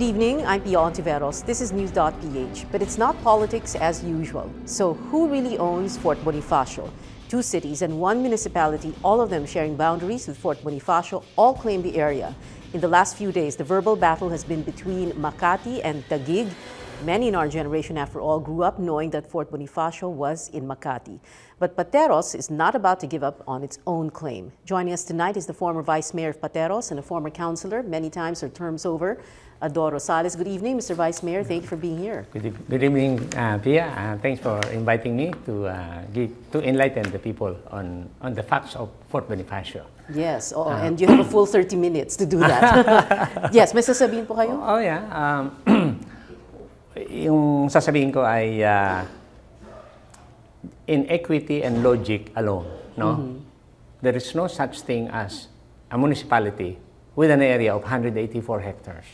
Good evening, I'm Pateros. This is News.ph, but it's not politics as usual. So who really owns Fort Bonifacio? Two cities and one municipality, all of them sharing boundaries with Fort Bonifacio, all claim the area. In the last few days, the verbal battle has been between Makati and Taguig. Many in our generation, after all, grew up knowing that Fort Bonifacio was in Makati. But Pateros is not about to give up on its own claim. Joining us tonight is the former Vice Mayor of Pateros and a former councilor, many times her terms over, Rosales. Good evening, Mr. Vice Mayor. Thank you for being here. Good evening, Pia. Thanks for inviting me to enlighten the people on the facts of Fort Bonifacio. Yes, and you have a full 30 minutes to do that. Yes, may sasabihin po kayo? Oh, yeah. Yung sasabihin ko ay in equity and logic alone, no? There is no such thing as a municipality with an area of 184 hectares.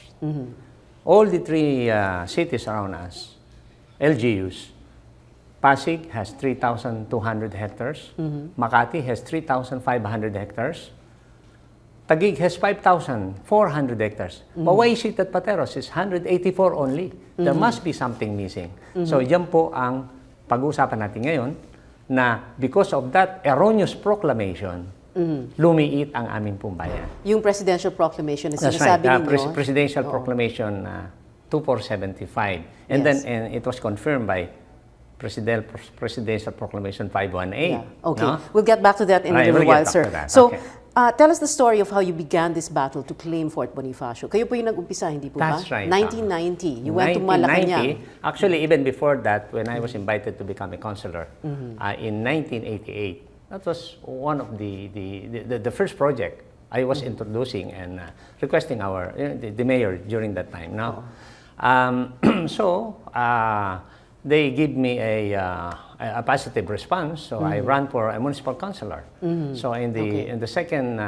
All the three cities around us, LGUs, Pasig has 3,200 hectares, Makati has 3,500 hectares, Taguig has 5,400 hectares. But why is it that Pateros is 184 only? There must be something missing. So, yan po ang pag-uusapan natin ngayon na because of that erroneous proclamation, lumiit ang aming pong bayan. Yung presidential proclamation na That's sinasabi right. ninyo? Presidential proclamation 2475. And Yes. then it was confirmed by Presidential Proclamation 518. Yeah. Okay. No? We'll get back to that in a little we'll while, get back sir. to that. So, Okay. Tell us the story of how you began this battle to claim Fort Bonifacio. Kayo po yung nag-umpisa, hindi po ba? That's right. 1990. You went to Malacanang. Actually, even before that, when I was invited to become a councilor in 1988, that was one of the first project I was introducing and requesting the mayor during that time. No? They give me a positive response, so I ran for a municipal councilor. So in the second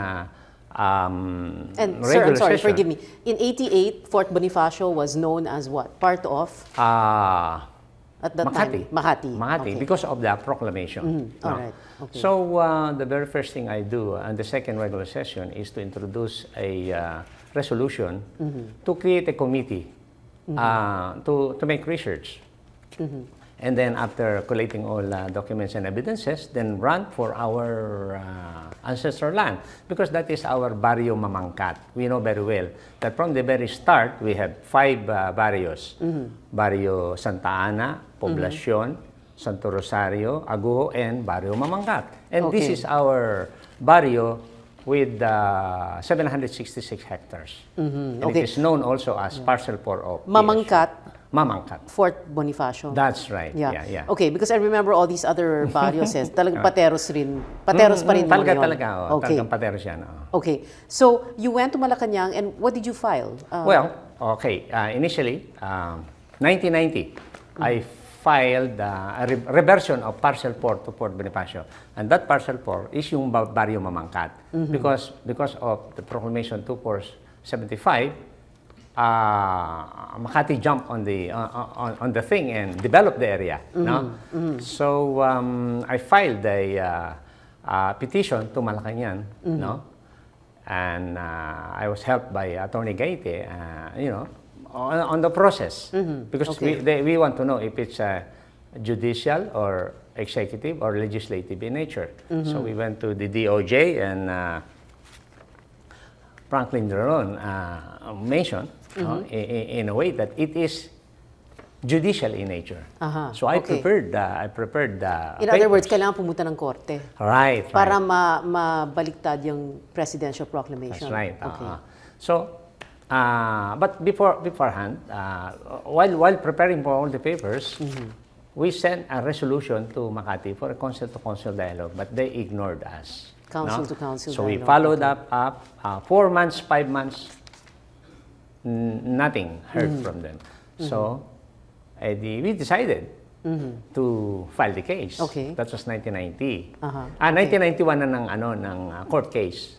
And sir, regular I'm sorry, session, forgive me. In 88, Fort Bonifacio was known as what? Part of? At that Makati. time? Makati. Makati, Okay. because of the proclamation. All right. Okay. So the very first thing I do on the second regular session is to introduce a resolution to create a committee to make research. And then after collating all documents and evidences, then run for our ancestral land, because that is our Baryo Mamangkat. We know very well that from the very start, we have 5 barrios. Baryo Santa Ana, Poblacion, Santo Rosario, Aguho, and Baryo Mamangkat. And this is our barrio with 766 hectares. And it is known also as Parcel of Mamangkat. Fort Bonifacio. That's right. Yeah. Yeah. Okay, because I remember all these other barrios, talagang Pateros rin. Pateros pa rin naman yun. Talaga. Talagang Pateros yan. Okay. So, you went to Malacanang and what did you file? Initially, 1990, I filed a reversion of Parcel 4 to Fort Bonifacio. And that Parcel 4 is yung Baryo Mamangkat. Because of the Proclamation 2475, Makati jumped on the thing and developed the area. No? So I filed a petition to Malacanang, no? And I was helped by Attorney Gaite, on the process, because we want to know if it's judicial or executive or legislative in nature. So we went to the DOJ, and Franklin Dron mentioned in a way that it is judicial in nature. So I prepared In other words, kailangan pumunta ng korte. Right. Para mabaliktad yung presidential proclamation. That's right. But beforehand, while preparing for all the papers, we sent a resolution to Makati for a council-to-council dialogue, but they ignored us. Council-to-council So dialogue. we followed up 4 months, 5 months, nothing heard from them. So we decided to file the case. Okay. That was 1990. 1991 na ng court case.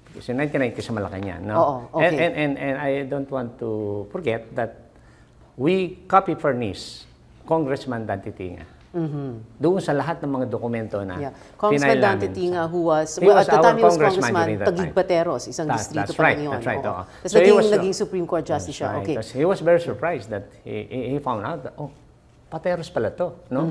Kasi 1990 sa Malacanang, no? And I don't want to forget that we copy furnish Congressman Dante Tinga Doon sa lahat ng mga dokumento na Congressman final Dante namin. Tinga, who was, He was at the our time he was congressman Congressman, during that Taguig time. Pateros, isang distrito pa lang yun. That's right. Tapos So he was, naging Supreme Court Justice siya. right. Okay. He was very surprised that he found out that, oh, Pateros pala to, no?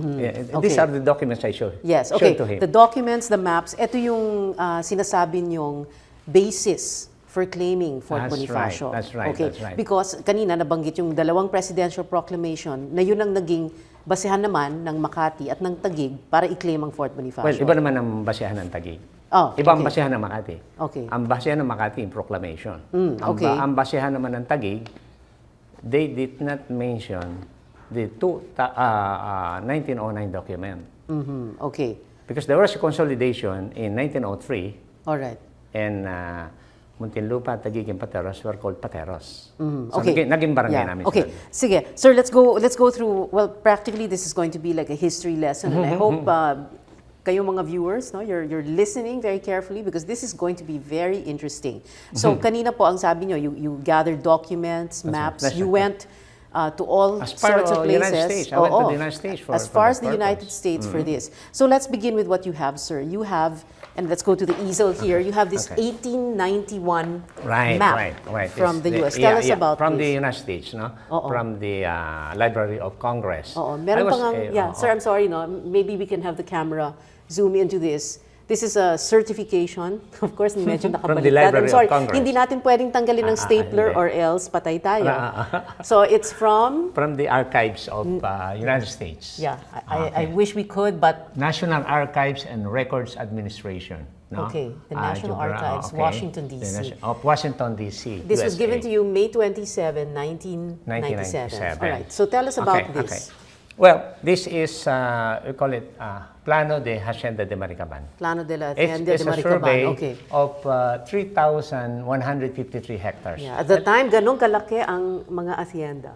These are the documents I showed. Yes, okay. To him. The documents, the maps, ito yung sinasabi niyong basis for claiming Fort Bonifacio. That's right. Okay. That's right. Because kanina nabanggit yung dalawang presidential proclamation na yun ang naging basehan naman ng Makati at ng Taguig para i-claim ang Fort Bonifacio. Well, iba naman ang basehan ng Taguig. Iba ang basehan ng Makati. Okay. Ang basehan ng Makati yung proclamation. Okay. Ang basehan naman ng Taguig, they did not mention the 1909 document. Okay. Because there was a consolidation in 1903. All right. And Muntinlupa, Taguig, and Pateros were called Pateros. So Okay. naging barangay namin. Okay. Sige. Sir, let's go through, well, practically this is going to be like a history lesson and I hope kayo mga viewers, no, you're listening very carefully because this is going to be very interesting. So kanina po ang sabi nyo, you gathered documents, maps, you went to all sorts of places. United States. I went to the United States for as far as the purpose. United States for this. So let's begin with what you have, sir. You have, and let's go to the easel here. You have this 1891 map from the U.S. Tell us about from this. the United States, no? From the Library of Congress. Meron pa nga, sir, I'm sorry, no? Maybe we can have the camera zoom into this. This is a certification. Of course, medyo nakabaliktad. I'm sorry, hindi natin pwedeng tanggalin ng stapler or else patay tayo. So it's from? From the archives of United States. Yeah, I wish we could, but... National Archives and Records Administration. No? Okay, the National Archives, Washington, D.C. Of Washington, D.C. This was given to you May 27, 1997. All right, so tell us about this. Okay. Well, this is, we call it Plano de Hacienda de Maricaban. Plano de la Hacienda de Maricaban, It's a survey okay. of 3,153 hectares. Yeah, at the time, ganun kalaki ang mga hacienda.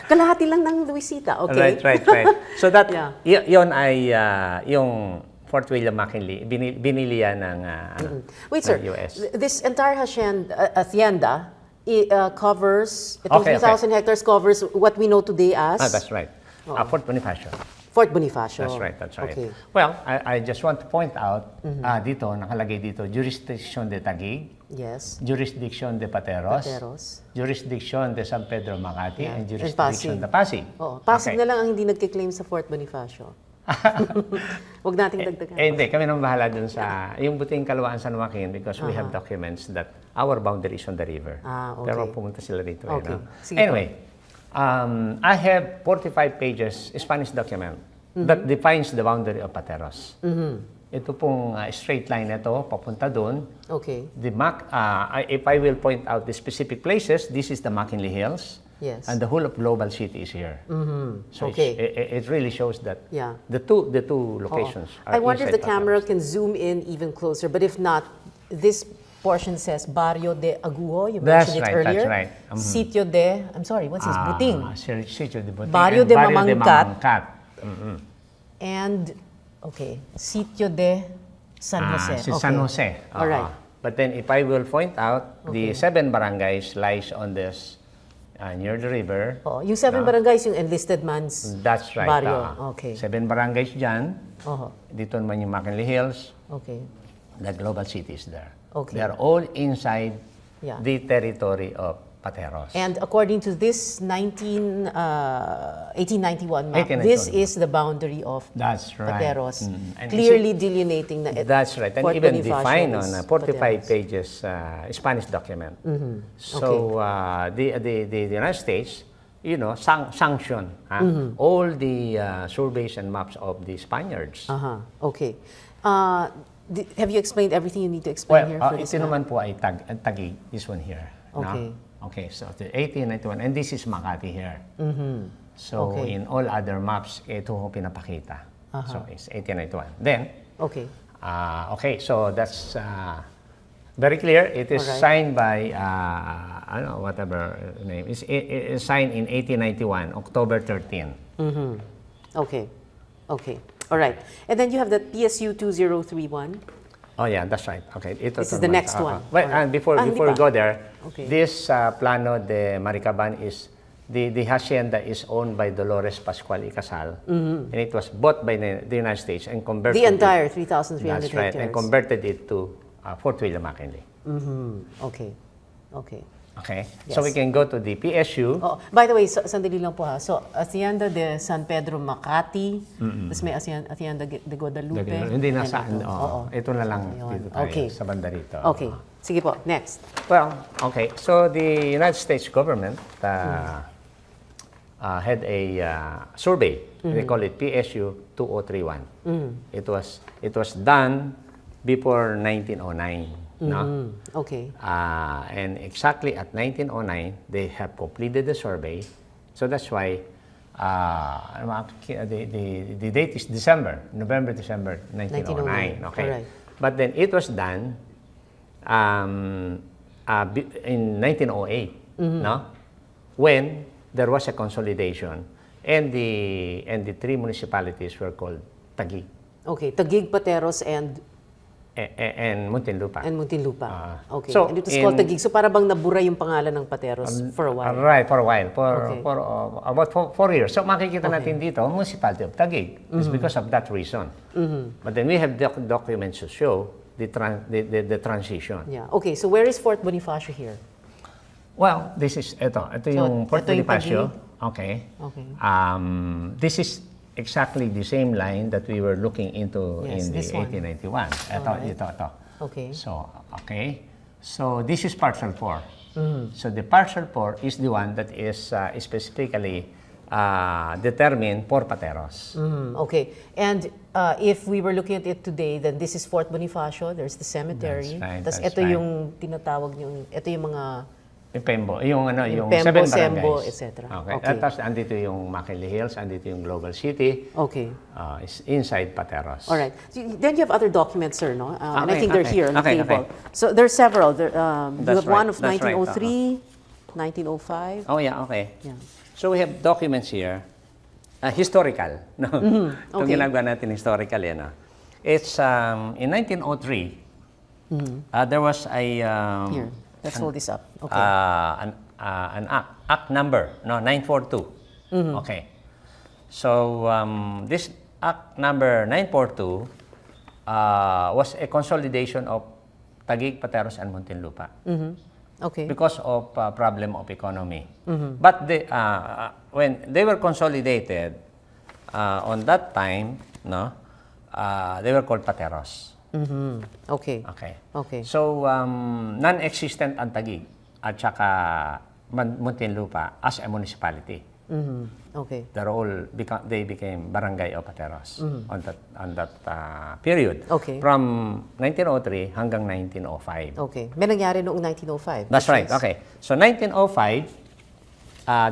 Kalahati lang ng Luisita, okay? Right. So that, yun ay yung Fort William Mckinley, binili yan ng Wait, sir, US. This entire hacienda covers, itong 3,000 hectares covers what we know today as? That's right. Fort Bonifacio. Fort Bonifacio. That's right. Okay. Well, I just want to point out, dito, nakalagay dito, Jurisdiction de Taguig, yes. Jurisdiction de Pateros, Jurisdiction de San Pedro Makati, and Jurisdiction de Pasig. Pasig na lang ang hindi nagkiklaim sa Fort Bonifacio. Huwag nating dagdagan. Hindi, kami nang bahala dun sa, yung buting Kalawaan San Joaquin because we have documents that our boundary is on the river. Okay. Pero pumunta sila dito. Okay. Anyway, I have 45 pages Spanish document that defines the boundary of Pateros. Ito pong straight line ito, papunta doon. Okay. If I will point out the specific places, this is the Mckinley Hills. Yes. And the whole of global city is here. So it really shows that the two locations are I wonder if the inside camera Pateros. can zoom in even closer, but if not, this portion says Baryo de Aguho, you mentioned it earlier. That's right. Sitio de, I'm sorry, what's this? Buting. Sitio de Buting. Baryo de Mamangkat. And And, Sitio de San Jose. San Jose. All right. But then if I will point out, the 7 barangays lies on this, near the river. Yung 7 barangays, yung enlisted man's That's right. baryo. Okay. 7 barangays dyan. Dito naman yung Mckinley Hills. Okay. The global city is there. Okay. They are all inside the territory of Pateros. And according to this 1891 map, this is the boundary of Pateros, clearly delineating the That's right, and Fort even Bonifacio defined on a 45 Pateros. pages Spanish document. So the United States, sanction all the surveys and maps of the Spaniards. Okay. Have you explained everything you need to explain here for this ito map? naman po ay Taguig, this one here. Okay. Okay, so the 1891, and this is Makati here. So in all other maps, ito ho pinapakita. So it's 1891. Then, so that's very clear. It is signed by, I don't know, whatever name. It's signed in 1891, October 13. Okay. All right. And then you have the PSU 2031. Oh yeah, that's right. Okay, this is the next one. And before we go there, Okay. this Plano de Maricaban is the hacienda is owned by Dolores Pascual y Casal, and it was bought by the United States and converted The entire it, 3,300 that's right, hectares. and converted it to Fort William McKinley. Okay. Okay. Okay, Yes. so we can go to the PSU. Oh, by the way, sandali lang po ha. So, Hacienda de San Pedro Makati, tapos may Hacienda de Guadalupe. Hindi na and saan. ito. Ito na lang Ayun. dito tayo, Okay. sa banda rito. Okay. Sige po, next. Well, okay. So the United States government had a survey. They call it PSU 2031. It was done before 1909. No? Okay. And exactly at 1909, they have completed the survey. So that's why the date is November, December 1909. Okay. Alright. But then it was done in 1908, no? When there was a consolidation, and the three municipalities were called Taguig Okay. Taguig, Pateros, and Muntinlupa. Muntinlupa. Okay. So, and it was called Taguig. So, para bang nabura yung pangalan ng Pateros for a while? Right, for a while. Okay. For about 4 years. So, makikita natin dito, municipality of Taguig. It's because of that reason. But then we have documents to show the transition. Yeah. Okay. So, where is Fort Bonifacio here? Well, this is, ito yung Fort ito yung Bonifacio. Okay. Okay. This is exactly the same line that we were looking into Yes, in the this one. 1891. Ito. Okay. So, okay. So, this is Parcel 4. So, the Parcel 4 is the one that is specifically determined for Pateros. Okay. And if we were looking at it today, then this is Fort Bonifacio. There's the cemetery. That's right, Tapos that's ito right. yung tinatawag yung, ito yung mga Yung Pembo, yung Pembo, 7 Sembo, barangays. etc. Okay. Okay. At tapos andito yung Mckinley Hills, andito yung Global City. Okay. Is inside Pateros. All right. Then you have other documents, sir, no? And I think they're here on the Okay, table. okay. So there's several. You have one of That's right. 1903, 1905. Oh, yeah, okay. Yeah. So we have documents here, historical. No? Itong Okay. ginagawa natin historical yan. It's in 1903, there was a Here. Let's hold this up. Okay. an act number, 942. Okay. So this act number 942 was a consolidation of Taguig, Pateros, and Muntinlupa. Okay. Because of problem of economy. But when they were consolidated, on that time, no, they were called Pateros. Okay. Okay. Okay. So, non-existent ang Taguig at saka Muntinlupa as a municipality. Okay. They became Barangay o Pateros on that period. Okay. From 1903 hanggang 1905. Okay. May nangyari noong 1905. That's right. Yes. Okay. So 1905,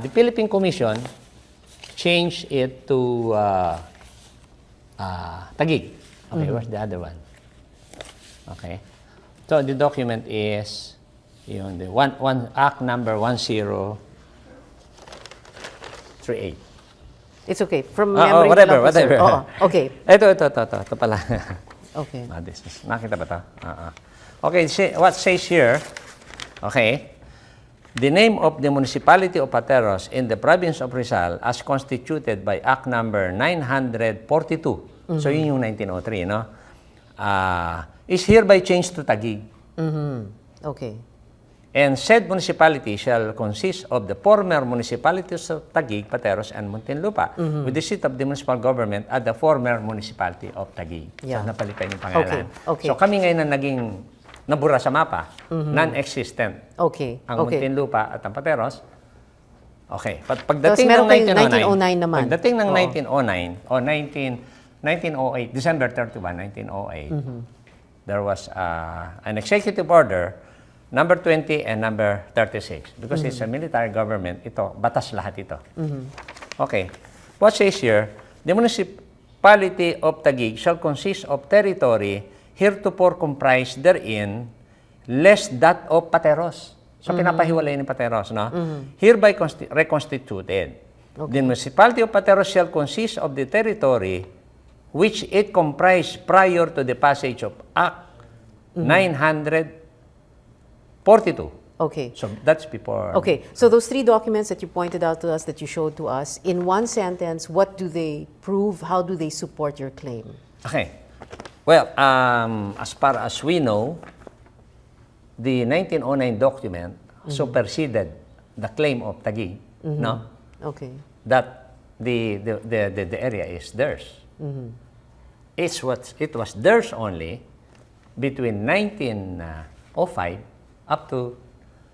the Philippine Commission changed it to Taguig. Okay, where's the other one? Okay. So the document is the Act number 1038. It's okay. From memory. Whatever. Oo. Okay. Ito pala. Okay. Nakita ba ito? Okay, what says here, okay, the name of the municipality of Pateros in the province of Rizal as constituted by Act number 942. So yun yung 1903, no? Is hereby changed to Taguig. Okay. And said municipality shall consist of the former municipalities of Taguig, Pateros, and Muntinlupa, with the seat of the municipal government at the former municipality of Taguig. Yeah. So, napalitan yung pangalan. Okay. So, kami ngayon na naging nabura sa mapa, non-existent. Okay. Ang Okay. Muntinlupa at ang Pateros. Okay. Tapos Pagdating meron ng kayong 1909 naman. Pagdating ng Oo. 1909 o 1908, December 31, 1908, there was an executive order, number 20 and number 36. Because it's a military government, ito, batas lahat ito. Okay. What says here, the municipality of Taguig shall consist of territory heretofore comprised therein, less that of Pateros. So, pinapahiwalay ni Pateros, no? Hereby reconstituted. Okay. The municipality of Pateros shall consist of the territory which it comprised prior to the passage of Act 942. Okay. So that's before. Okay, so those 3 documents that you pointed out to us, that you showed to us, in one sentence, what do they prove? How do they support your claim? Okay. Well, as far as we know, the 1909 document superseded the claim of Taguig, no? Okay. That the area is theirs. It was theirs only between 1905 up to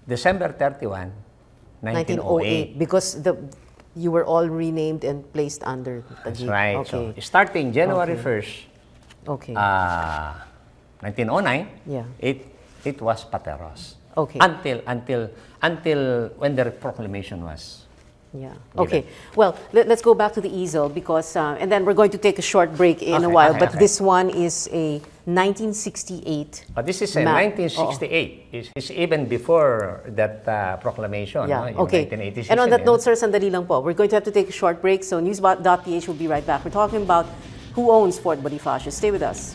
December 31, 1908. Because you were all renamed and placed under Taguig. That's right. Okay. So starting January 1st, Okay. 1909, Yeah. it was Pateros. Okay. Until when the proclamation was. Yeah. Okay. Well, let's go back to the easel because, and then we're going to take a short break in a while. But this one is a 1968. But this is a map. 1968. It's even before that proclamation. Yeah. No? Okay. 1986 And on that note, sir, sandali lang po. We're going to have to take a short break. So news.ph will be right back. We're talking about who owns Fort Bonifacio. Stay with us.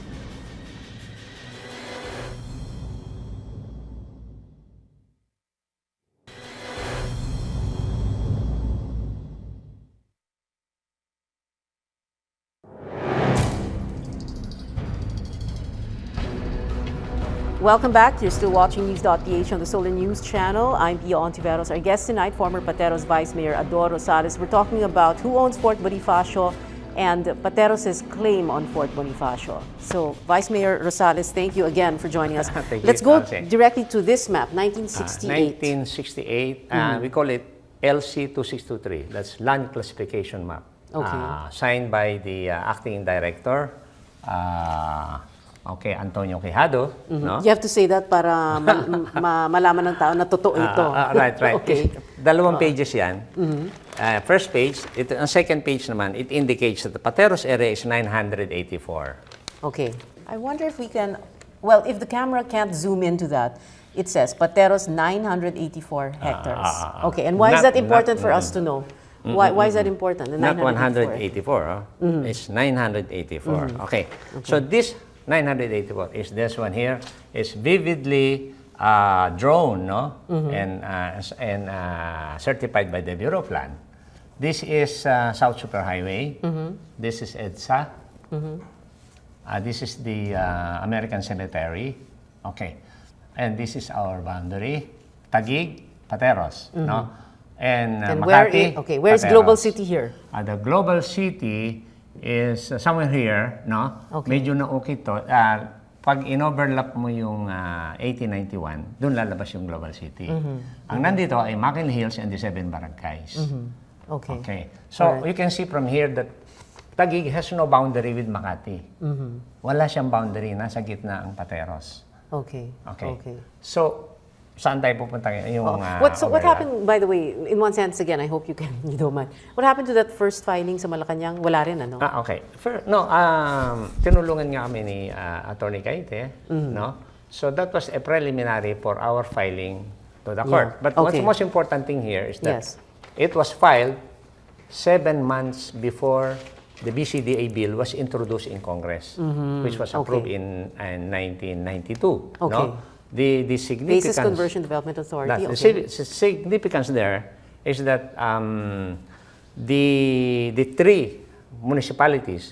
Welcome back. You're still watching news.ph on the Solar News channel. I'm Pia Ontiveros. Our guest tonight, former Pateros Vice Mayor Ador Rosales. We're talking about who owns Fort Bonifacio and Pateros' claim on Fort Bonifacio. So, Vice Mayor Rosales, thank you again for joining us. Let's go directly to this map, 1968. 1968, we call it LC 2623. That's Land Classification Map. Okay. Signed by the acting director, Antonio Quijado. No? You have to say that para malaman ng tao na totoo ito. Right. Okay. Dalawang pages yan. First page, ang second page naman, it indicates that the Pateros area is 984. Okay. I wonder if we can, well, if the camera can't zoom into that, it says Pateros 984 hectares. Okay, and why is that important for us to know? Why is that important? The Not 184, it's 984. Okay. So this 984 is this one here. It's vividly drawn, no, and certified by the Bureau of Land. This is South Superhighway. This is EDSA. This is the American Cemetery. Okay, and this is our boundary. Taguig, Pateros, no, and Makati. Where is Global City here? The Global City is somewhere here, no? Okay. Medyo naukit to. Pag in-overlap mo yung 1891, doon lalabas yung Global City. Ang nandito ay Mckinley Hills and the 7 barangays. Okay. So, you can see from here that Taguig has no boundary with Makati. Wala siyang boundary, nasa gitna ang Pateros. Okay. So, saan tayo pupunta yung what happened, by the way, in one sense, again, I hope you don't mind. What happened to that first filing sa Malacanang? Wala rin, ano? Okay. Tinulungan nga kami ni Attorney Caite, no? So that was a preliminary for our filing to the court. But what's the most important thing here is that it was filed 7 months before the BCDA bill was introduced in Congress, which was approved in 1992, no? The significance... Basis Conversion Development Authority. The significance there is that the 3 municipalities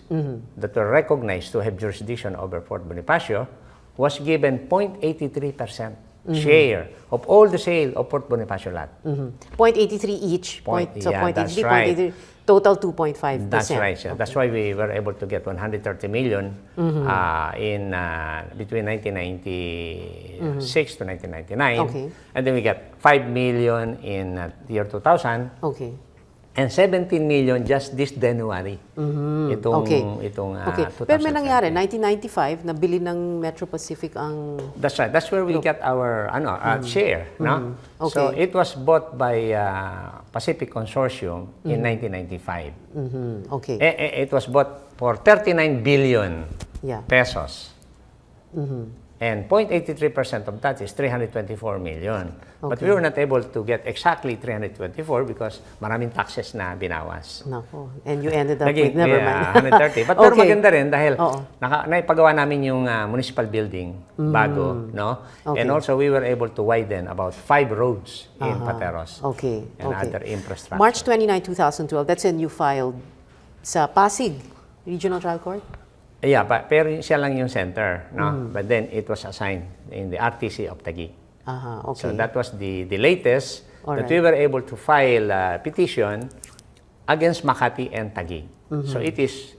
that were recognized to have jurisdiction over Fort Bonifacio was given 0.83% share of all the sale of Fort Bonifacio lot. 0.83 each. That's right. Total 2.5%. That's right. Yeah. That's why we were able to get 130 million in between 1996 to 1999. And then we got 5 million in the year 2000. And 17 million just this January. Itong 2000. Pero may nangyari, 1995, nabili ng Metro Pacific ang... That's right. That's where we got our share. No? So it was bought by Pacific Consortium in 1995. It was bought for 39 billion pesos. And 0.83% of that is 324 million. But we were not able to get exactly 324 because maraming taxes na binawas. Nako. And you ended up with, never mind. 130. But pero maganda rin dahil naipagawa namin yung municipal building bago, no? And also we were able to widen about 5 roads in Pateros. And other infrastructure. March 29, 2012, that's when you filed sa Pasig Regional Trial Court? Yeah, pero siya lang yung center, no? But then it was assigned in the RTC of Taguig. So that was the latest that we were able to file a petition against Makati and Taguig. So it is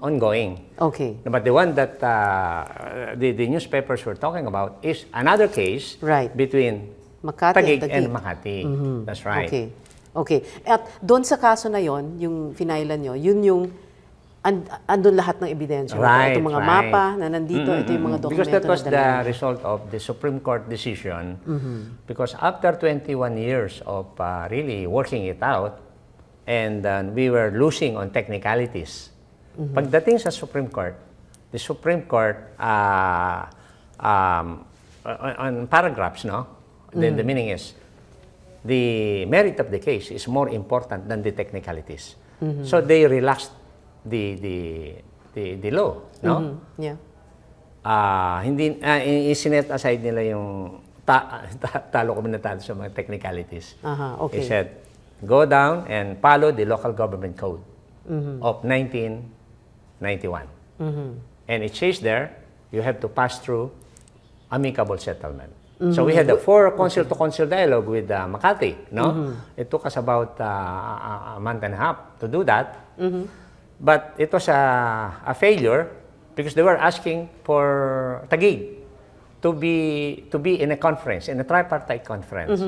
ongoing. But the one that the newspapers were talking about is another case between Taguig and Makati. That's right. At doon sa kaso na yon, yung finailan nyo, yun yung andun lahat ng ebidensya. Ito mga mapa na nandito, ito yung mga dokumento. Because that was the result of the Supreme Court decision. Because after 21 years of really working it out, and we were losing on technicalities. Pagdating sa Supreme Court, the Supreme Court, on paragraphs, no? Then the meaning is, the merit of the case is more important than the technicalities. So they relaxed the law, no? Hindi isinet aside nila yung talo kami na talo sa mga technicalities. They said, go down and follow the local government code of 1991. And it says there, you have to pass through amicable settlement. So we had a 4 council-to-council dialogue with Makati, no? It took us about a month and a half to do that. But it was a failure because they were asking for Taguig to be in a conference, in a tripartite conference.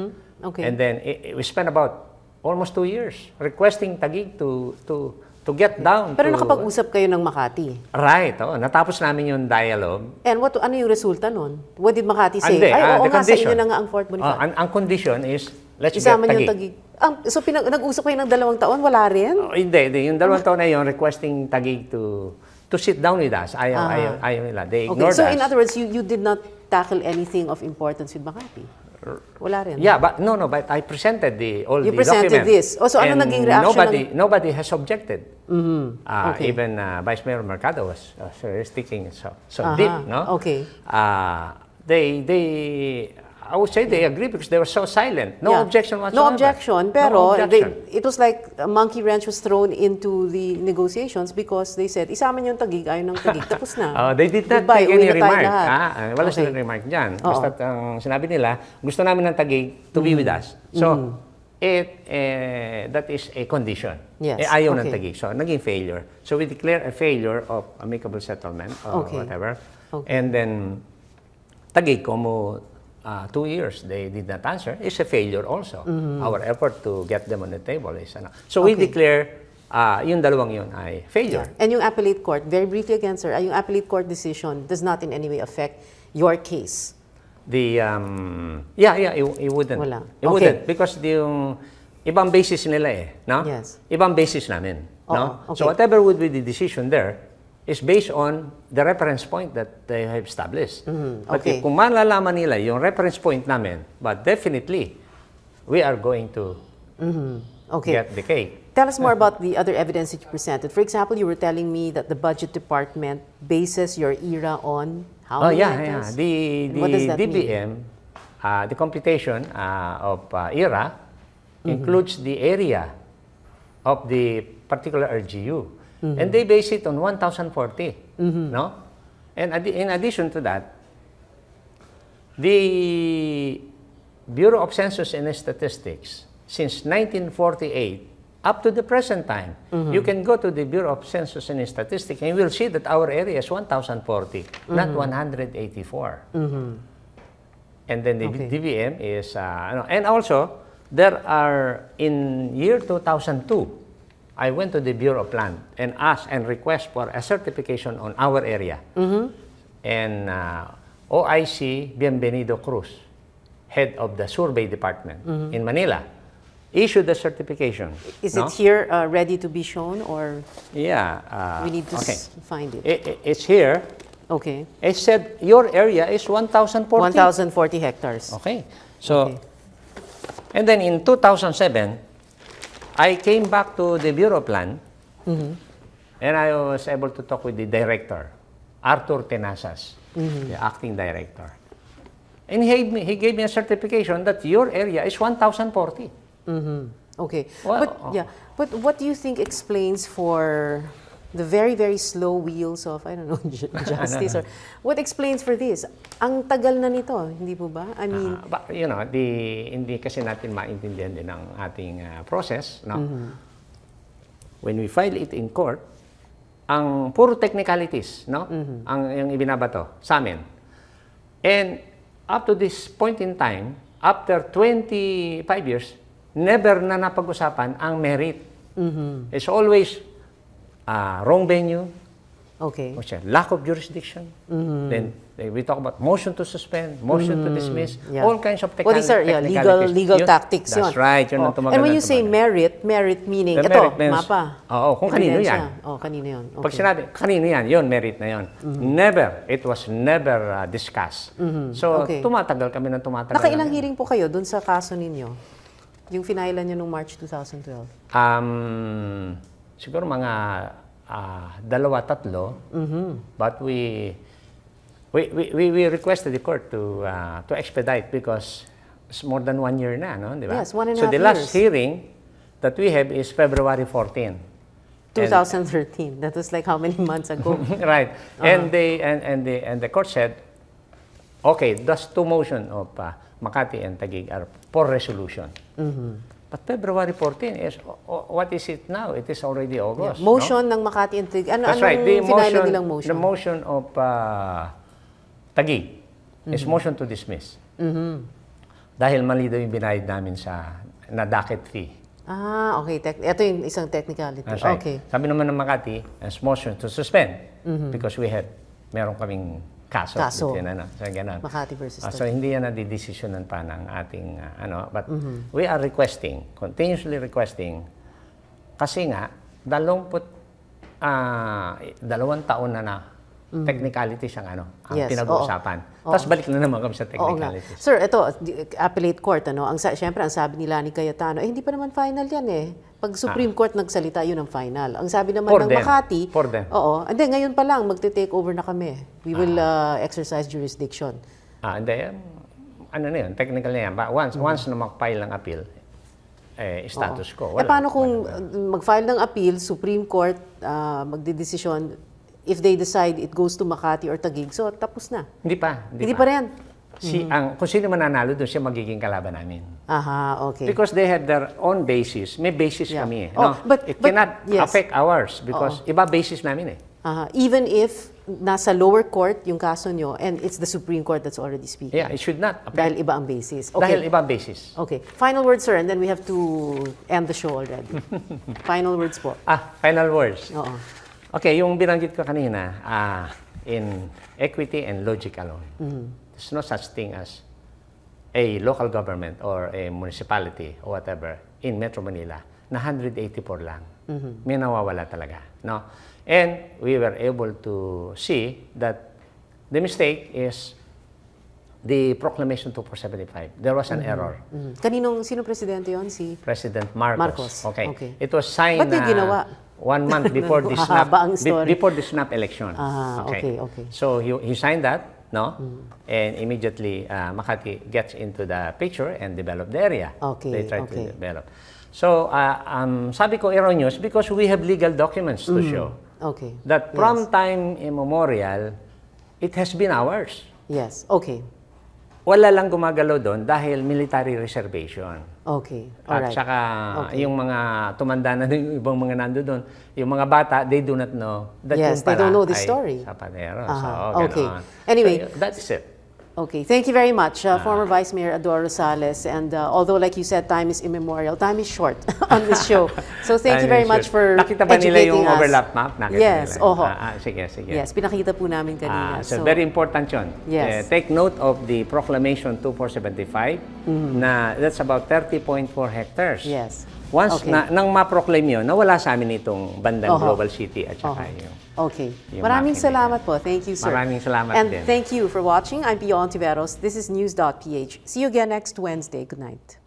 And then we spent about almost 2 years requesting Taguig to get down. Pero nakapag-usap kayo ng Makati. Right. Natapos namin yung dialogue. And ano yung resulta nun? What did Makati say? Oo nga, sa inyo na nga ang Fort Bonifacio. Ang condition is, let's isama get Taguig. So nag-usap kayo ng 2 taon? Wala rin? Hindi. Yung 2 taon na yun, requesting Taguig to sit down with us. Ayaw nila. They ignored us. So in other words, you did not tackle anything of importance with Makati? Wala rin? Yeah, but but I presented all the documents. You presented this. So ano naging reaction? Nobody has objected. Even Vice Mayor Mercado was sticking so deep, no? I would say they agree because they were so silent. No objection whatsoever. No objection, pero it was like a monkey wrench was thrown into the negotiations because they said, isama niyo yung Taguig, ayaw ng Taguig, tapos na. They did not make any remark. Wala silang remark dyan. Basta ang sinabi nila, gusto namin ng Taguig to be with us. So, that is a condition. Ayaw ng Taguig. So, naging failure. So, we declare a failure of amicable settlement or whatever. And then, Taguig, como 2 years, they did not answer. It's a failure also. Our effort to get them on the table is so we declare yung dalawang yun ay failure. And yung appellate court, very briefly again, sir, yung appellate court decision does not in any way affect your case? It wouldn't. Wala. It wouldn't because yung ibang basis nila no? Ibang basis namin, no? So whatever would be the decision there is based on the reference point that they have established. But kung malalaman nila yung reference point namin, but definitely, we are going to get the cake. Tell us more about the other evidence that you presented. For example, you were telling me that the budget department bases your ERA on how many items? The DBM, the computation of ERA includes the area of the particular RGU. And they base it on 1,040, no? And in addition to that, the Bureau of Census and Statistics, since 1948 up to the present time, you can go to the Bureau of Census and Statistics and you will see that our area is 1,040, not 184. And then the DBM is, and also, there are, in year 2002, I went to the Bureau of Land and asked and request for a certification on our area. And OIC Bienvenido Cruz, head of the survey department in Manila, issued the certification. Is it here ready to be shown or? Yeah. We need to find it. It's here. Okay. It said your area is 1,040. 1,040 hectares. Okay. So, and then in 2007, I came back to the Bureau of Land, and I was able to talk with the director, Arthur Tenasas, the acting director. And he gave me a certification that your area is 1,040. Okay. Well, But what do you think explains for the very, very slow wheels of, I don't know, justice? Or what explains for this? Ang tagal na nito, hindi po ba? I mean... but, you know, hindi kasi natin maintindihan din ang ating process. No? When we file it in court, ang puro technicalities, no? Yung ibinabato sa amin. And up to this point in time, after 25 years, never na napag-usapan ang merit. It's always wrong venue, lack of jurisdiction. Then we talk about motion to suspend, motion to dismiss, all kinds of Well, these are legal tactics. That's right. Yun ang tumagal. And when you say merit meaning, The ito, merit means, mapa. Kung kanino yan. Kanino yan. Okay. Pag sinabi, kanino yan, yun, merit na yun. Never. It was never discussed. So, tumatagal kami ng tumatagal. Nakailang hearing po kayo dun sa kaso ninyo? Yung finailan nyo noong March 2012? Siguro mga 2, 3. But we requested the court to expedite because it's more than 1 year na, no? Diba? Yes, 1.5 years. So the last hearing that we have is February 14. 2013. That was like how many months ago? Right. And the court said, okay, those 2 motions of Makati and Taguig are for resolution. But February 14 is, what is it now? It is already August. Yeah. Motion ng Makati and Taguig. That's right. Nilang motion? The motion of Taguig is motion to dismiss. Dahil mali daw yung binayad namin na docket fee. Okay. Ito yung isang technicality. That's right. Okay. Sabi naman ng Makati, is motion to suspend because meron kaming kaso. Makati versus So, hindi yan na-desisyonan pa ng ating, but we are continuously requesting, kasi nga, 2 taon na technicalities ang pinag-uusapan. Tapos balik na naman kami sa technicalities. Sir, ito, appellate court, siyempre, ang sabi nila ni Cayetano, hindi pa naman final yan eh. Pag Supreme Court nagsalita, yun ang final. Ang sabi naman ng Makati, ngayon pa lang, magte-take over na kami. We will exercise jurisdiction. Technical na yan. But once na mag-file ng appeal, status quo. Paano kung mag-file ng appeal, Supreme Court, magdidesisyon, if they decide it goes to Makati or Taguig, so tapos na? Hindi pa. Hindi pa rin? Kung sino mananalo doon, siya magiging kalaban namin. Okay. Because they have their own basis. May basis kami. It cannot yes. affect ours because iba basis namin eh. Even if nasa lower court yung kaso nyo and it's the Supreme Court that's already speaking. Yeah, it should not affect. Dahil iba ang basis. Okay. Dahil iba ang basis. Okay. Final words, sir, and then we have to end the show already. Final words po. Final words. Okay, yung binanggit ko kanina, in equity and logic alone. There's no such thing as a local government or a municipality or whatever in Metro Manila na 184 lang. May nawawala talaga. No? And we were able to see that the mistake is the Proclamation 2475. There was an error. Sino presidente yon? Si President Marcos. Okay. It was signed Ba't di ginawa? 1 month before the snap election. Okay. So he signed that. No? And immediately, Makati gets into the picture and develop the area. They try to develop. So, sabi ko erroneous because we have legal documents to show that from time immemorial, it has been ours. Yes, okay. Wala lang gumagalaw doon dahil military reservation. Okay, alright. At saka yung mga tumanda na yung ibang mga nando doon, yung mga bata, they do not know that yung they don't know the story. Sa Pateros. Okay. Anyway, so, that's it. Okay, thank you very much, former Vice Mayor Ador Rosales. And although, like you said, time is immemorial, time is short on this show. So thank you very much for Nakita ba nila yung overlap map? Yes, sige. Yes, pinakita po namin kanina. So very important yun. Yes. Take note of the Proclamation 2475 na that's about 30.4 hectares. Yes. Once Okay. nang ma-proclaim yun, nawala sa amin itong bandang Global City at saka yung... Okay. Yung Maraming Mckinley. salamat po. Thank you, sir. Maraming salamat and din. thank you for watching. I'm Pio Tiveros. This is news.ph. See you again next Wednesday. Good night.